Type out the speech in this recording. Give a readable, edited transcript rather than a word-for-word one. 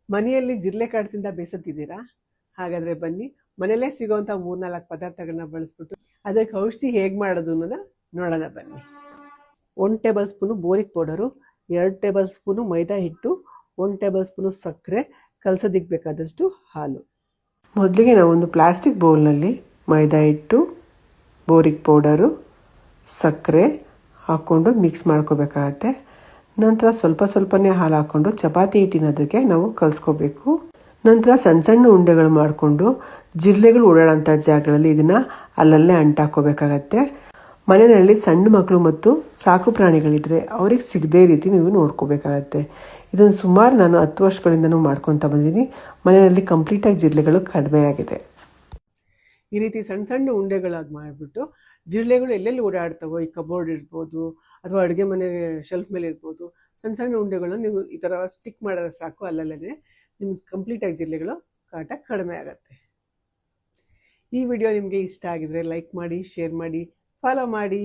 ಮನೆಯಲ್ಲಿ ಜಿರಳೆ ಕಾಟದಿಂದ ಬೇಸತ್ತಿದ್ದೀರಾ? ಹಾಗಾದರೆ ಬನ್ನಿ, ಮನೆಯಲ್ಲೇ ಸಿಗೋವಂಥ 3-4 ಪದಾರ್ಥಗಳನ್ನ ಬಳಸ್ಬಿಟ್ಟು ಅದಕ್ಕೆ ಔಷಧಿ ಹೇಗೆ ಮಾಡೋದು ಅನ್ನೋದನ್ನ ನೋಡೋಣ ಬನ್ನಿ. 1 tablespoon boric powder, 2 tablespoon ಮೈದಾ ಹಿಟ್ಟು, 1 ಟೇಬಲ್ ಸ್ಪೂನು ಸಕ್ಕರೆ, ಕಲಸೋದಕ್ಕೆ ಬೇಕಾದಷ್ಟು ಹಾಲು. ಮೊದಲಿಗೆ ನಾವೊಂದು ಪ್ಲಾಸ್ಟಿಕ್ ಬೌಲ್ನಲ್ಲಿ ಮೈದಾ ಹಿಟ್ಟು, ಬೋರಿಕ್ ಪೌಡರು, ಸಕ್ಕರೆ ಹಾಕ್ಕೊಂಡು ಮಿಕ್ಸ್ ಮಾಡ್ಕೋಬೇಕಾಗತ್ತೆ. ನಂತರ ಸ್ವಲ್ಪನೇ ಹಾಲು ಹಾಕ್ಕೊಂಡು ಚಪಾತಿ ಹಿಟ್ಟಿನದಕ್ಕೆ ನಾವು ಕಲಿಸ್ಕೋಬೇಕು. ನಂತರ ಸಣ್ಣ ಸಣ್ಣ ಉಂಡೆಗಳು ಮಾಡಿಕೊಂಡು ಜಿರಳೆಗಳು ಓಡಾಡೋಂಥ ಜಾಗಗಳಲ್ಲಿ ಇದನ್ನು ಅಲ್ಲಲ್ಲೇ ಅಂಟಾಕೋಬೇಕಾಗತ್ತೆ. ಮನೆಯಲ್ಲಿ ಸಣ್ಣ ಮಕ್ಕಳು ಮತ್ತು ಸಾಕು ಪ್ರಾಣಿಗಳಿದ್ರೆ ಅವ್ರಿಗೆ ಸಿಗದೇ ರೀತಿ ನೀವು ನೋಡ್ಕೋಬೇಕಾಗತ್ತೆ. ಇದನ್ನು ಸುಮಾರು ನಾನು 10 ವರ್ಷಗಳಿಂದನೂ ಮಾಡ್ಕೊತಾ ಬಂದಿದ್ದೀನಿ. ಮನೆಯಲ್ಲಿ ಕಂಪ್ಲೀಟಾಗಿ ಜಿರಳೆಗಳು ಕಡಿಮೆ ಆಗಿದೆ. ಈ ರೀತಿ ಸಣ್ಣ ಸಣ್ಣ ಉಂಡೆಗಳಾಗಿ ಮಾಡಿಬಿಟ್ಟು ಜಿರಳೆಗಳು ಎಲ್ಲೆಲ್ಲಿ ಓಡಾಡ್ತಾವೋ, ಈ ಕಬೋರ್ಡ್ ಇರ್ಬೋದು ಅಥವಾ ಅಡುಗೆ ಮನೆ ಶೆಲ್ಫ್ ಮೇಲೆ ಇರ್ಬೋದು, ಸಣ್ಣ ಸಣ್ಣ ಉಂಡೆಗಳನ್ನ ನೀವು ಈ ಥರ ಸ್ಟಿಕ್ ಮಾಡಿದ್ರೆ ಸಾಕು, ಅಲ್ಲಲ್ಲೇ ನಿಮ್ಗೆ ಕಂಪ್ಲೀಟಾಗಿ ಜಿರಳೆಗಳು ಕಾಟ ಕಡಿಮೆ ಆಗುತ್ತೆ. ಈ ವಿಡಿಯೋ ನಿಮಗೆ ಇಷ್ಟ ಆಗಿದ್ರೆ ಲೈಕ್ ಮಾಡಿ, ಶೇರ್ ಮಾಡಿ, ಫಾಲೋ ಮಾಡಿ.